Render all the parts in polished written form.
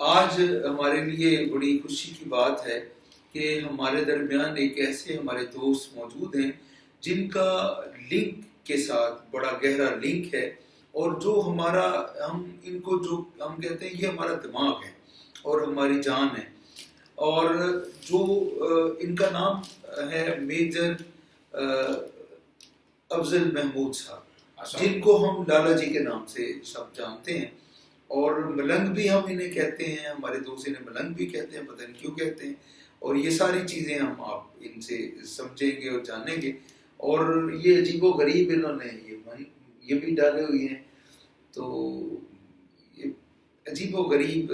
آج ہمارے لیے بڑی خوشی کی بات ہے کہ ہمارے درمیان ایک ایسے ہمارے دوست موجود ہیں جن کا لنک کے ساتھ بڑا گہرا لنک ہے، اور جو ہمارا ہم ان کو جو ہم کہتے ہیں یہ ہمارا دماغ ہے اور ہماری جان ہے، اور جو ان کا نام ہے میجر افضل محمود صاحب، جن کو ہم لالا جی کے نام سے سب جانتے ہیں، اور ملنگ بھی ہم انہیں کہتے ہیں، ہمارے دوست انہیں ملنگ بھی کہتے ہیں، پتہ نہیں کیوں کہتے ہیں، اور یہ ساری چیزیں ہم آپ ان سے سمجھیں گے اور جانیں گے، اور یہ عجیب و غریب انہوں نے یہ بھی ڈالے ہوئے ہیں، تو یہ عجیب و غریب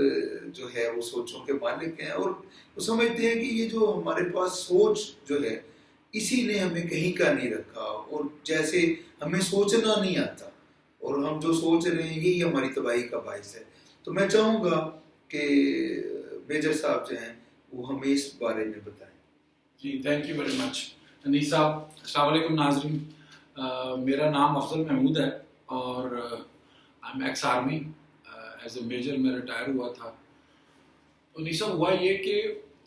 جو ہے وہ سوچوں کے مالک ہیں، اور وہ سمجھتے ہیں کہ یہ جو ہمارے پاس سوچ جو ہے اسی نے ہمیں کہیں کا نہیں رکھا، اور جیسے ہمیں سوچنا نہیں آتا اور ہم جو سوچ رہے ہیں یہی ہماری تباہی کا باعث ہے۔ تو میں چاہوں گا کہ میجر صاحب جو ہیں وہ ہمیں اس بارے میں بتائیں۔ جی تھینک یو ویری مچ انیس صاحب۔ السلام علیکم ناظرین، میرا نام افضل محمود ہے اور I am ex army, as a major میں ریٹائر ہوا تھا۔ انیس صاحب ہوا یہ کہ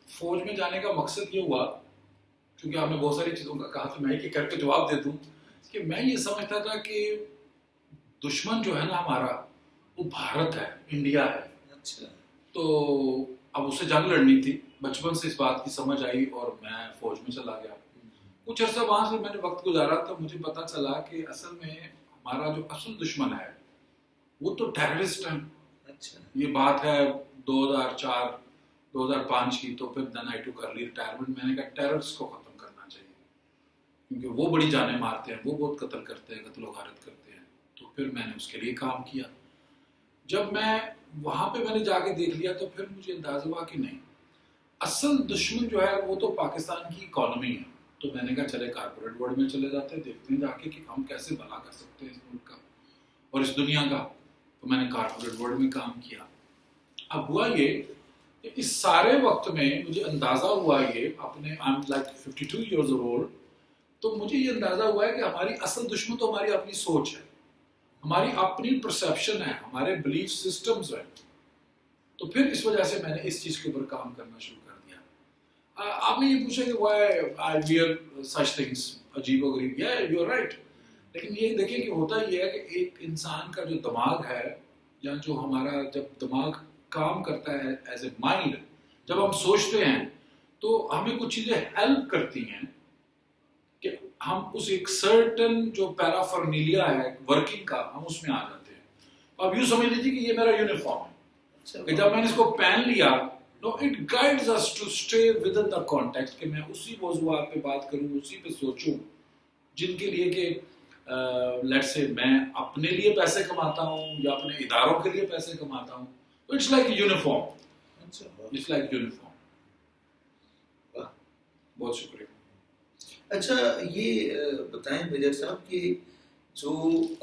فوج میں جانے کا مقصد یہ ہوا، کیونکہ آپ نے بہت ساری چیزوں کا کہا تو میں ایک کر کے جواب دے دوں کہ میں یہ سمجھتا تھا کہ دشمن جو ہے نا ہمارا وہ بھارت ہے، انڈیا ہے۔ اچھا، تو اب اسے جنگ لڑنی تھی، بچپن سے اس بات کی سمجھ آئی اور میں فوج میں چلا گیا۔ کچھ عرصہ وہاں سے میں نے وقت گزارا تو مجھے پتا چلا کہ اصل میں ہمارا جو اصل دشمن ہے وہ تو ٹیررسٹ ہیں۔ اچھا، یہ بات ہے 2004-2005 کی، تو پھر دین آئی ٹوک ارلی ریٹائرمنٹ۔ میں نے کہا ٹیررسٹ کو ختم کرنا چاہیے، کیونکہ وہ بڑی جانیں مارتے ہیں، وہ بہت قتل کرتے ہیں، قتل و غارت کرتے ہیں۔ تو پھر میں نے اس کے لیے کام کیا۔ جب میں وہاں پہ میں نے جا کے دیکھ لیا تو پھر مجھے اندازہ ہوا کہ نہیں، اصل دشمن جو ہے وہ تو پاکستان کی اکانومی ہے۔ تو میں نے کہا چلے کارپوریٹ ورلڈ میں چلے جاتے ہیں، دیکھتے ہیں جا کے کہ ہم کیسے بھلا کر سکتے ہیں اس ملک کا اور اس دنیا کا۔ تو میں نے کارپوریٹ ورلڈ میں کام کیا۔ اب ہوا یہ کہ اس سارے وقت میں مجھے اندازہ ہوا یہ اپنے I am like 52 years old, تو مجھے یہ اندازہ ہوا ہے کہ ہماری اصل دشمن تو ہماری اپنی سوچ ہے، ہماری اپنی پرسیپشن ہے، ہمارے بلیف سسٹمز ہیں۔ تو پھر اس وجہ سے میں نے اس چیز کے اوپر کام کرنا شروع کر دیا۔ آپ نے یہ پوچھا کہ why I were such things, عجیب و غریب، یا یو آر رائٹ۔ لیکن یہ دیکھیں کہ ہوتا یہ ہے کہ ایک انسان کا جو دماغ ہے، یا جو ہمارا جب دماغ کام کرتا ہے ایز اے مائنڈ، جب ہم سوچتے ہیں تو ہمیں کچھ چیزیں ہیلپ کرتی ہیں کہ ہم اس ایک سرٹن جو پیرافرنیلیا ہے ورکنگ کا، ہم اس میں آ جاتے ہیں۔ اب یوں سمجھ لیجیے کہ یہ میرا یونیفارم ہے کہ جب میں نے اس کو پہن لیا، no, it guides us to stay within the context، کہ میں اسی موضوعات پہ بات کروں، اسی پہ سوچوں جن کے لیے کہ لیٹس سے میں اپنے لیے پیسے کماتا ہوں یا اپنے اداروں کے لیے پیسے کماتا ہوں۔ It's like uniform, it's like uniform. بہت شکریہ۔ اچھا یہ بتائیں میجر صاحب کہ جو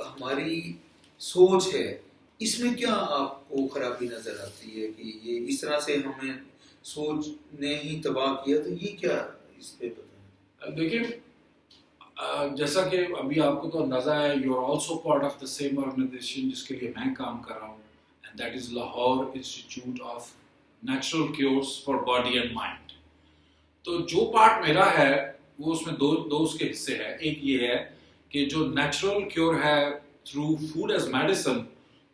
ہماری سوچ ہے اس میں کیا آپ کو خرابی نظر آتی ہے کہ یہ اس طرح سے ہمیں سوچ نے ہی تباہ کیا، تو یہ کیا اس پہ بتائیں؟ دیکھیں جیسا کہ ابھی آپ کو تو اندازہ ہے، you are also part of the same organisation جس کے لیے میں کام کر رہا ہوں، and that is Lahore institute of natural cures for body and mind. تو جو پارٹ میرا ہے وہ اس میں دو اس کے حصے ہیں۔ ایک یہ ہے کہ جو نیچرل کیور ہے تھرو فوڈ ایز میڈیسن،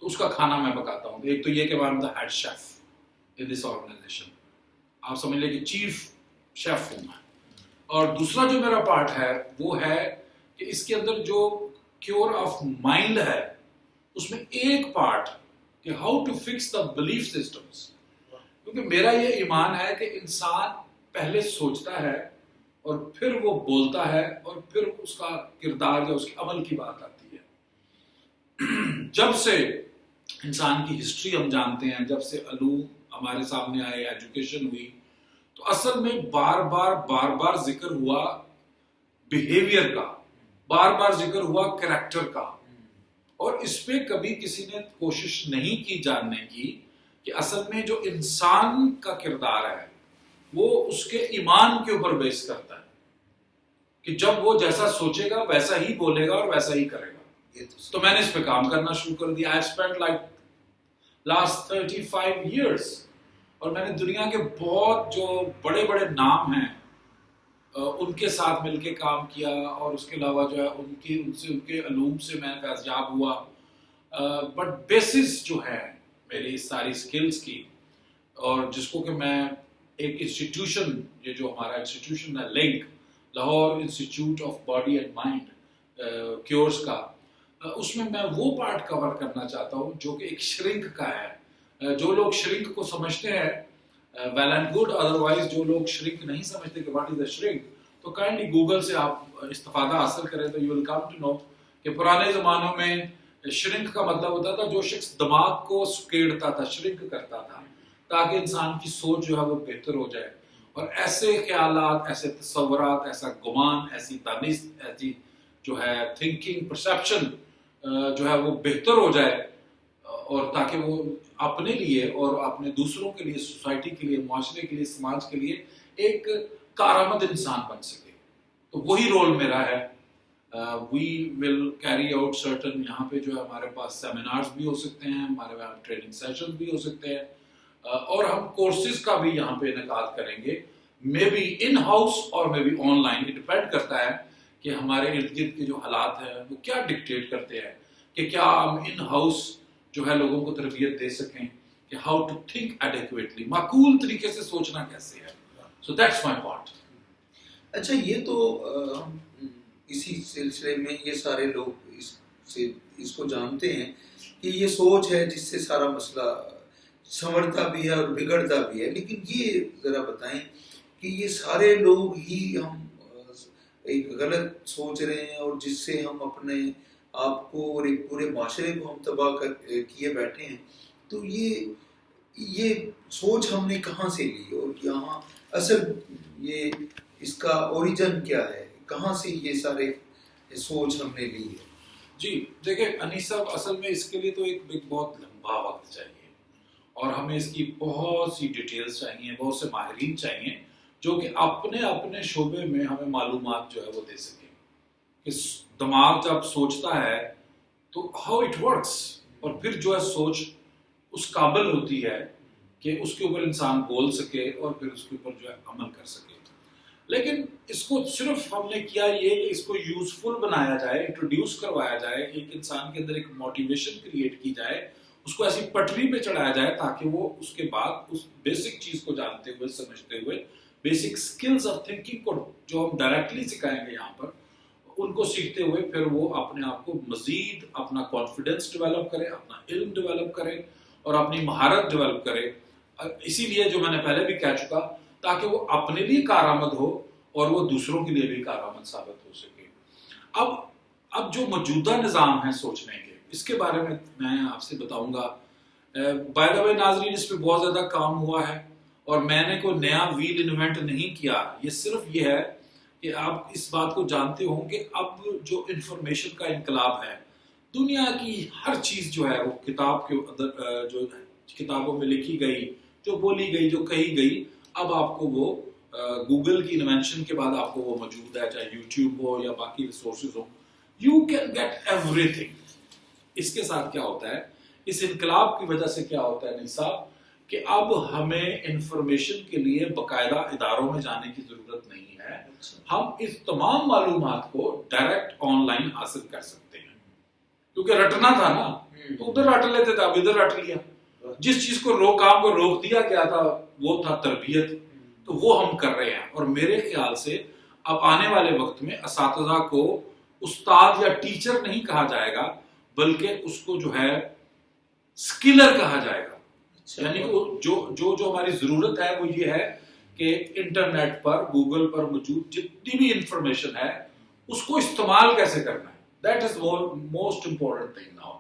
تو اس کا کھانا میں پکاتا ہوں۔ ایک تو یہ کہ I'm the head chef in this organization، آپ سمجھ لیں کہ چیف شیف ہوں میں۔ اور دوسرا جو میرا پارٹ ہے وہ ہے کہ اس کے اندر جو کیور آف مائنڈ ہے اس میں ایک پارٹ کہ how to fix the belief systems, کیونکہ میرا یہ ایمان ہے کہ انسان پہلے سوچتا ہے اور پھر وہ بولتا ہے اور پھر اس کا کردار یا اس کے عمل کی بات آتی ہے۔ جب سے انسان کی ہسٹری ہم جانتے ہیں، جب سے علوم ہمارے سامنے آئے، ایجوکیشن ہوئی، تو اصل میں بار بار ذکر ہوا بیہیویئر کا، بار بار ذکر ہوا کریکٹر کا، اور اس پہ کبھی کسی نے کوشش نہیں کی جاننے کی کہ اصل میں جو انسان کا کردار ہے وہ اس کے ایمان کے اوپر بیس کرتا ہے کہ جب وہ جیسا سوچے گا ویسا ہی بولے گا اور ویسا ہی کرے گا۔ تو میں نے اس پہ کام کرنا شروع کر دیا۔ I spent like last 35 years اور میں نے دنیا کے بہت جو بڑے بڑے نام ہیں ان کے ساتھ مل کے کام کیا، اور اس کے علاوہ جو ہے ان کے علوم سے میں فیضیاب ہوا. بٹ بیسس جو ہے میری ساری سکلز کی، اور جس کو کہ میں ایک انسٹیٹیوشن، یہ جو ہمارا انسٹیٹیوشن ہے link, Lahore institute of body and mind cures کا، اس میں وہ پارٹ کور کرنا چاہتا ہوں جو کہ ایک شرنک کا ہے. جو لوگ شرنک کو سمجھتے ہیں ویل اینڈ گڈ، ادروائز جو لوگ شرنک نہیں سمجھتے کہ واٹ از اے شرنک، تو کائنڈلی گوگل سے آپ استفادہ حاصل کریں تو you will come to know کہ پرانے زمانوں میں شرنک کا مطلب ہوتا تھا جو شخص دماغ کو سکیڑتا تھا، شرنک کرتا تھا، تاکہ انسان کی سوچ جو ہے وہ بہتر ہو جائے، اور ایسے خیالات، ایسے تصورات، ایسا گمان، ایسی دانست، ایسی جو ہے تھنکنگ، پرسیپشن جو ہے وہ بہتر ہو جائے، اور تاکہ وہ اپنے لیے اور اپنے دوسروں کے لیے، سوسائٹی کے لیے، معاشرے کے لیے، سماج کے لیے ایک کارآمد انسان بن سکے. تو وہی رول میرا ہے. وی ول کیری آؤٹ سرٹن، یہاں پہ جو ہے ہمارے پاس سیمینارز بھی ہو سکتے ہیں، ہمارے پاس ٹریننگ سیشن بھی ہو سکتے ہیں، اور ہم کورسز کا بھی یہاں پہ انعقاد کریں گے، مے بی ان ہاؤس اور مے بی آن لائن. یہ ڈپینڈ کرتا ہے کہ ہمارے ارد گرد کے جو حالات ہیں وہ کیا ڈکٹیٹ کرتے ہیں کہ کیا ہم ان ہاؤس جو ہے لوگوں کو تربیت دے سکیں کہ ہاؤ ٹو تھنک ایڈیکویٹلی، معقول طریقے سے سوچنا کیسے ہے. So that's my part. اچھا، یہ تو ہم اسی سلسلے میں یہ سارے لوگ اس کو جانتے ہیں کہ یہ سوچ ہے جس سے سارا مسئلہ سنورتا بھی ہے اور بگڑتا بھی ہے، لیکن یہ ذرا بتائیں کہ یہ سارے لوگ ہی ہم ایک غلط سوچ رہے ہیں اور جس سے ہم اپنے آپ کو اور ایک پورے معاشرے کو ہم تباہ کیے بیٹھے ہیں، تو یہ سوچ ہم نے کہاں سے لی، اور یہاں اصل یہ اس کا اوریجن کیا ہے، کہاں سے یہ سارے سوچ ہم نے لی ہے؟ جی دیکھیں انیس صاحب، اصل میں اس کے لیے تو ایک بہت لمبا وقت چاہیے، اور ہمیں اس کی بہت سی ڈیٹیلز چاہیے، بہت سے ماہرین چاہیے جو کہ اپنے شعبے میں ہمیں معلومات جو ہے وہ دے سکیں کہ دماغ جب سوچتا ہے تو ہاؤ اٹ ورکس، اور پھر جو ہے سوچ اس قابل ہوتی ہے کہ اس کے اوپر انسان بول سکے اور پھر اس کے اوپر جو ہے عمل کر سکے. لیکن اس کو صرف ہم نے کیا یہ کہ اس کو یوزفل بنایا جائے، انٹروڈیوس کروایا جائے، ایک انسان کے اندر ایک موٹیویشن کریٹ کی جائے، اس کو ایسی پٹری پہ چڑھایا جائے تاکہ وہ اس کے بعد اس بیسک چیز کو جانتے ہوئے، سمجھتے ہوئے، بیسک سکلز آف تھنکنگ کو جو ہم ڈائریکٹلی سکھائیں گے یہاں پر، ان کو سیکھتے ہوئے پھر وہ اپنے آپ کو مزید اپنا کانفیڈنس ڈیولپ کرے، اپنا علم ڈیولپ کرے اور اپنی مہارت ڈیولپ کرے. اسی لیے جو میں نے پہلے بھی کہہ چکا، تاکہ وہ اپنے لیے کارآمد ہو اور وہ دوسروں کے لیے بھی کارآمد ثابت ہو سکے. اب جو موجودہ نظام ہے سوچنے کے، اس کے بارے میں آپ سے بتاؤں گا. بائی دا وے ناظرین، اس پہ بہت زیادہ کام ہوا ہے اور میں نے کوئی نیا ویل انوینٹ نہیں کیا. یہ صرف یہ ہے کہ آپ اس بات کو جانتے ہوں کہ اب جو انفارمیشن کا انقلاب ہے، دنیا کی ہر چیز جو ہے وہ کتاب کے اندر، جو کتابوں میں لکھی گئی، جو بولی گئی، جو کہی گئی، اب آپ کو وہ گوگل کی انوینشن کے بعد آپ کو وہ موجود ہے، چاہے یوٹیوب ہو یا باقی ریسورسز ہوں، you can get everything. اس کے ساتھ کیا ہوتا ہے، اس انقلاب کی وجہ سے کیا ہوتا ہے نہیں صاحب، کہ اب ہمیں انفارمیشن کے لیے باقاعدہ اداروں میں جانے کی ضرورت نہیں ہے. ہم اس تمام معلومات کو ڈائریکٹ آن لائن حاصل کر سکتے ہیں، کیونکہ رٹنا تھا نا تو ادھر رٹ لیتے تھے، اب ادھر رٹ لیا. جس چیز کو کام کو روک دیا گیا تھا وہ تھا تربیت، تو وہ ہم کر رہے ہیں. اور میرے خیال سے اب آنے والے وقت میں اساتذہ کو استاد یا ٹیچر نہیں کہا جائے گا، بلکہ اس کو جو ہے اسکلر کہا جائے گا. یعنی جو ہماری ضرورت ہے وہ یہ ہے کہ انٹرنیٹ پر، گوگل پر موجود جتنی بھی انفارمیشن ہے اس کو استعمال کیسے کرنا ہے. That is most important thing now.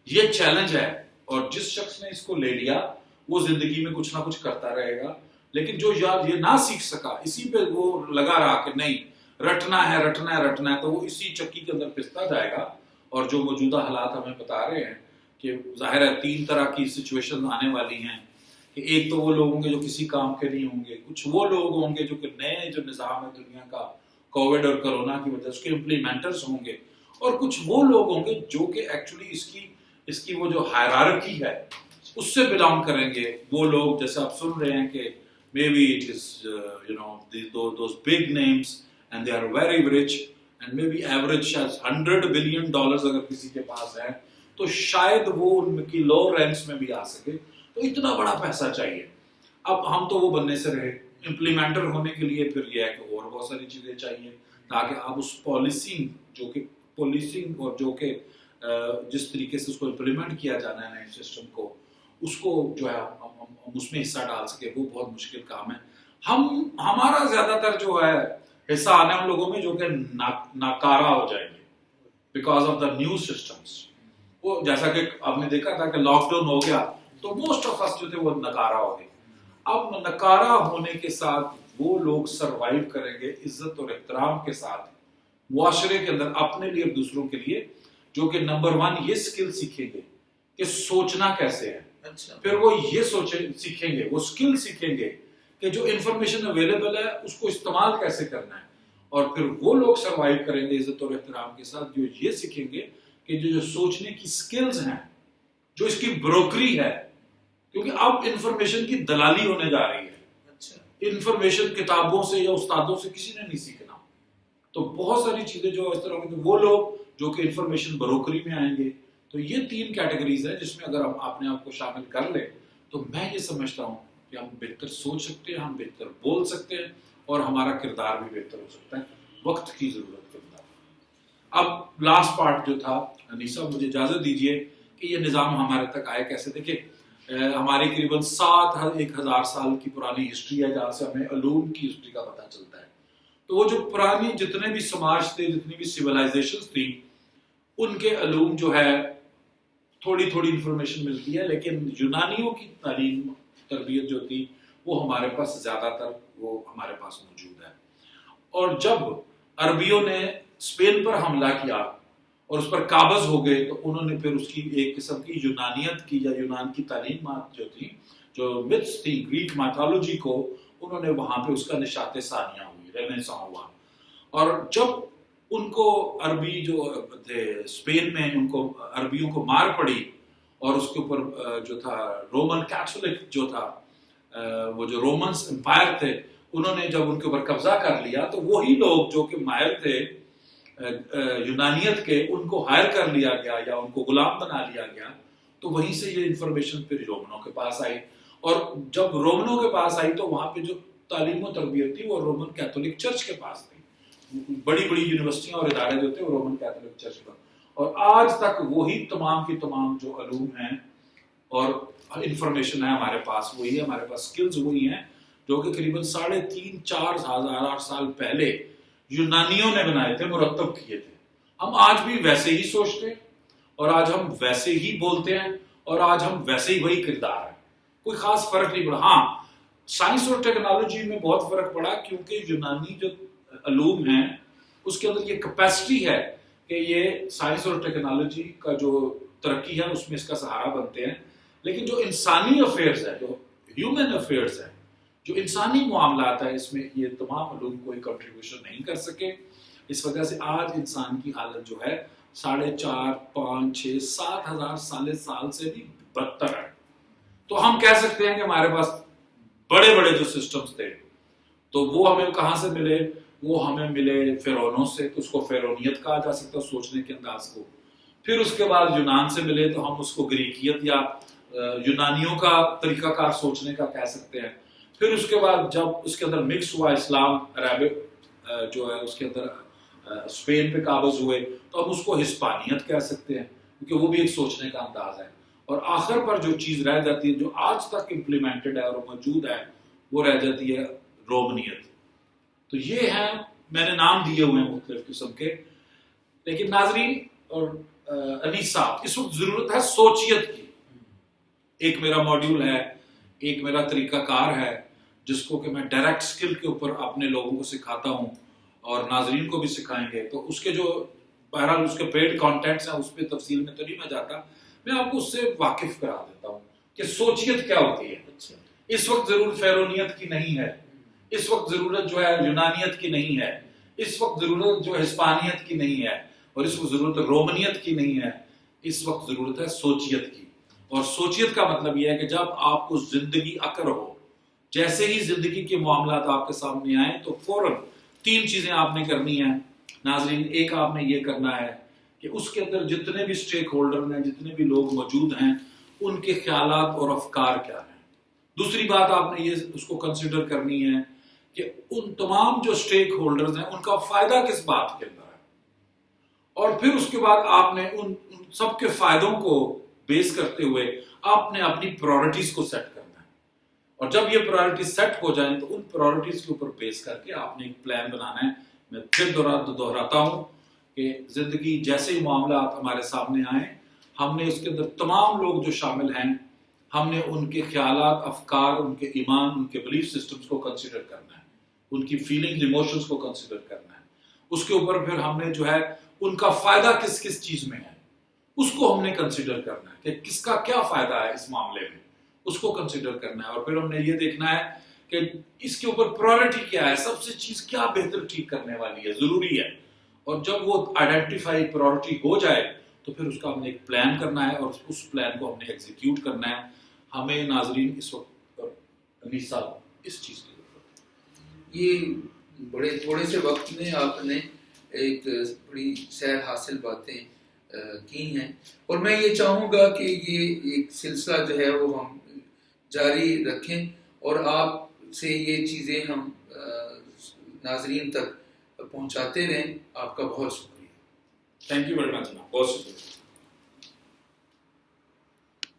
یہ چیلنج ہے، اور جس شخص نے اس کو لے لیا وہ زندگی میں کچھ نہ کچھ کرتا رہے گا. لیکن جو یہ نہ سیکھ سکا، اسی پہ وہ لگا رہا کہ نہیں رٹنا ہے، تو وہ اسی چکی کے اندر پستا جائے گا. اور جو موجودہ حالات ہمیں بتا رہے ہیں کہ ظاہر ہے 3 طرح کی سچویشن آنے والی ہیں، کہ ایک تو وہ لوگ ہوں گے جو کسی کام کے نہیں ہوں گے، کچھ وہ لوگ ہوں گے جو کہ نئے جو نظام ہے دنیا کا کووڈ اور کرونا کی وجہ سے اس کے امپلیمنٹرز ہوں گے، اور کچھ وہ لوگ ہوں گے جو کہ ایکچولی اس کی وہ جو ہائرارکی ہے اس سے بلانگ کریں گے وہ لوگ. جیسے آپ سن رہے ہیں کہ maybe it is those big names and they are very rich and maybe average شاید $100 بلین اگر کسی کے پاس ہے تو شاید وہ ان کی لو رینکس میں بھی آ سکے. تو اتنا بڑا پیسہ چاہیے. اب ہم تو وہ بننے سے رہے. امپلیمنٹر ہونے کے لیے پھر یہ ہے کہ اور بہت ساری چیزیں چاہیے تاکہ آپ اس پالیسنگ اور جو کہ جس طریقے سے اس کو امپلیمنٹ کیا جانا ہے نئے سسٹم کو, اس کو جو ہے ہم اس میں حصہ ڈال سکے. وہ بہت مشکل کام ہے. ہمارا زیادہ تر جو ہے حصہ آنے ان لوگوں میں جو کہ ناکارہ ہو جائیں گے because of the new systems. وہ جیسا کہ آپ نے دیکھا تھا کہ لاک ڈاؤن ہو گیا تو موسٹ آف اس جو تھے وہ ناکارہ ہو گئے. اب ناکارہ ہونے کے ساتھ وہ لوگ سروائیو کریں گے عزت اور احترام کے ساتھ معاشرے کے اندر اپنے لیے اور دوسروں کے لیے, جو کہ نمبر 1 یہ سکل سیکھیں گے کہ سوچنا کیسے ہے. پھر وہ یہ سیکھیں گے, وہ سکل سیکھیں گے کہ جو انفارمیشن اویلیبل ہے اس کو استعمال کیسے کرنا ہے. اور پھر وہ لوگ سروائیو کریں گے عزت اور احترام کے ساتھ جو یہ سیکھیں گے کہ جو سوچنے کی سکلز ہیں, جو اس کی بروکری ہے, کیونکہ اب انفارمیشن کی دلالی ہونے جا رہی ہے. انفارمیشن کتابوں سے یا استادوں سے کسی نے نہیں سیکھنا. تو بہت ساری چیزیں جو اس طرح کی, وہ لوگ جو کہ انفارمیشن بروکری میں آئیں گے. تو یہ 3 کیٹیگریز ہیں جس میں اگر ہم اپنے آپ کو شامل کر لیں تو میں یہ سمجھتا ہوں کہ ہم بہتر سوچ سکتے ہیں, ہم بہتر بول سکتے ہیں اور ہمارا کردار بھی بہتر ہو سکتا ہے. وقت کی ضرورت کے اندر. اب لاسٹ پارٹ جو تھا, انیسا مجھے اجازت دیجیے کہ یہ نظام ہمارے تک آئے کیسے. دیکھیں ہماری قریباً 7,000 سال کی پرانی ہسٹری ہے جہاں سے ہمیں علوم کی ہسٹری کا پتہ چلتا ہے. تو وہ جو پرانی جتنے بھی سماج تھے, جتنی بھی سیولائزیشنز تھی, ان کے علوم جو ہے تھوڑی تھوڑی انفارمیشن ملتی ہے, لیکن یونانیوں کی تعلیم تربیت جو تھی وہ ہمارے پاس زیادہ تر وہ ہمارے پاس موجود ہے. اور جب عربیوں نے اسپین پر حملہ کیا اور اس پر قابض ہو گئے تو انہوں نے پھر اس کی ایک قسم کی یونانیت کی یا یونان کی تعلیمات جو تھی, جو متس تھی, گریک مائتھولوجی کو انہوں نے وہاں پہ اس کا نشاط ثانیہ ہوئی, رینیساں ہوا. اور جب ان کو عربی جو تھے اسپین میں, ان کو عربیوں کو مار پڑی اور اس کے اوپر جو تھا رومن کیتھولک جو تھا, وہ جو رومنس امپائر تھے, انہوں نے جب ان کے اوپر قبضہ کر لیا تو وہی لوگ جو کہ ماہر تھے یونانیت کے, ان کو ہائر کر لیا گیا یا ان کو غلام بنا لیا گیا. تو وہیں سے یہ انفارمیشن پھر رومنوں کے پاس آئی. اور جب رومنوں کے پاس آئی تو وہاں پہ جو تعلیم و تربیت تھی وہ رومن کیتھولک چرچ کے پاس تھی. بڑی بڑی یونیورسٹیاں اور ادارے جو تھے وہ رومن کیتھولک چرچ پر. اور آج تک وہی تمام کی تمام جو علوم ہیں اور انفارمیشن ہے ہمارے پاس وہی ہے, ہمارے پاس سکلز وہی ہیں جو کہ قریباً 3.5-4 ہزار سال پہلے یونانیوں نے بنائے تھے, مرتب کیے تھے. ہم آج بھی ویسے ہی سوچتے ہیں اور آج ہم ویسے ہی بولتے ہیں اور آج ہم ویسے ہی وہی کردار ہے. کوئی خاص فرق نہیں پڑا. ہاں سائنس اور ٹیکنالوجی میں بہت فرق پڑا کیونکہ یونانی جو علوم ہیں اس کے اندر یہ کیپیسٹی ہے کہ یہ سائنس اور ٹیکنالوجی کا جو ترقی ہے اس میں اس کا سہارا بنتے ہیں. لیکن جو انسانی افیئرز ہے, جو ہیومن افیئرز ہے, جو انسانی معاملات ہیں, اس میں یہ تمام علوم کوئی کنٹریبیوشن نہیں کر سکے. اس وجہ سے آج انسان کی حالت جو ہے 4.5, 5, 6, 7 ہزار سال سے بھی بدتر ہے. تو ہم کہہ سکتے ہیں کہ ہمارے پاس بڑے بڑے جو سسٹمز تھے تو وہ ہمیں کہاں سے ملے, وہ ہمیں ملے فرعونوں سے. تو اس کو فرعونیت کہا جا سکتا ہے سوچنے کے انداز کو. پھر اس کے بعد یونان سے ملے تو ہم اس کو گریکیت یا یونانیوں کا طریقہ کار سوچنے کا کہہ سکتے ہیں. پھر اس کے بعد جب اس کے اندر مکس ہوا اسلام عربک جو ہے اس کے اندر اسپین پہ قابض ہوئے تو ہم اس کو ہسپانیت کہہ سکتے ہیں کیونکہ وہ بھی ایک سوچنے کا انداز ہے. اور آخر پر جو چیز رہ جاتی ہے جو آج تک امپلیمنٹڈ ہے اور موجود ہے وہ رہ جاتی ہے رومنیت. تو یہ ہیں, میں نے نام دیے ہوئے ہیں مختلف قسم کے. لیکن ناظرین اور انیسا, اس وقت ضرورت ہے سوچیت کی. ایک میرا موڈیول ہے, ایک میرا طریقہ کار ہے جس کو کہ میں ڈائریکٹ سکل کے اوپر اپنے لوگوں کو سکھاتا ہوں اور ناظرین کو بھی سکھائیں گے. تو اس کے جو بہرحال اس کے پیڈ کانٹینٹس ہیں اس پہ تفصیل میں تو نہیں میں جاتا, میں آپ کو اس سے واقف کرا دیتا ہوں کہ سوچیت کیا ہوتی ہے. اس وقت ضرورت فرعونیت کی نہیں ہے, اس وقت ضرورت جو ہے یونانیت کی نہیں ہے, اس وقت ضرورت جو ہسپانیت کی نہیں ہے, اور اس وقت ضرورت رومنیت کی نہیں ہے. اس وقت ضرورت ہے سوچیت کی. اور سوچیت کا مطلب یہ ہے کہ جب آپ کو زندگی اکر ہو، جیسے ہی زندگی کے معاملات آپ کے سامنے آئیں تو فوراً 3 چیزیں آپ نے کرنی ہیں ناظرین. ایک آپ نے یہ کرنا ہے کہ اس کے اندر جتنے بھی سٹیک ہولڈر ہیں، جتنے بھی لوگ موجود ہیں، ان کے خیالات اور افکار کیا ہیں. دوسری بات آپ نے یہ اس کو کنسیڈر کرنی ہے کہ ان تمام جو سٹیک ہولڈرز ہیں ان کا فائدہ کس بات کے اندر ہے، اور پھر اس کے بعد آپ نے ان سب کے فائدوں کو بیس کرتے ہوئے آپ نے اپنی پرائورٹیز کو سیٹ کرنا ہے. اور جب یہ پرائورٹیز سیٹ ہو جائیں تو ان پرائورٹیز کے اوپر بیس کر کے آپ نے ایک پلان بنانا ہے. میں پھر دہراتا ہوں کہ زندگی جیسے ہی معاملات ہمارے سامنے آئیں، ہم نے اس کے اندر تمام لوگ جو شامل ہیں، ہم نے ان کے خیالات، افکار، ان کے ایمان، ان کے بلیف سسٹمز کو کنسیڈر کرنا ہے، ان کی فیلنگز، ایموشنز کو کنسیڈر کرنا ہے. اس کے اوپر پھر ہم نے جو ہے ان کا فائدہ کس کس چیز میں ہے اس کو ہم نے کنسیڈر کرنا ہے کہ کس کا کیا فائدہ ہے اس معاملے میں، اس کو کنسیڈر کرنا ہے. اور پھر ہم نے یہ دیکھنا ہے کہ اس کے اوپر پرائورٹی کیا ہے، سب سے چیز کیا بہتر ٹھیک کرنے والی ہے، ضروری ہے. اور جب وہ آئیڈینٹیفائی پرائورٹی ہو جائے تو پھر اس کا ہم نے ایک پلان کرنا ہے اور اس پلان کو ہم نے ایگزیکیوٹ کرنا ہے. ہمیں ناظرین اس وقت انیس صاحب اس چیز کی ضرورت ہے. یہ بڑے تھوڑے سے وقت میں آپ نے ایک بڑی سیر حاصل باتیں کی ہیں، اور میں یہ چاہوں گا کہ یہ ایک سلسلہ جو ہے وہ ہم جاری رکھیں اور آپ سے یہ چیزیں ہم ناظرین تک پہنچاتے رہیں. آپ کا بہت شکریہ. Thank you very much. بہت شکریہ.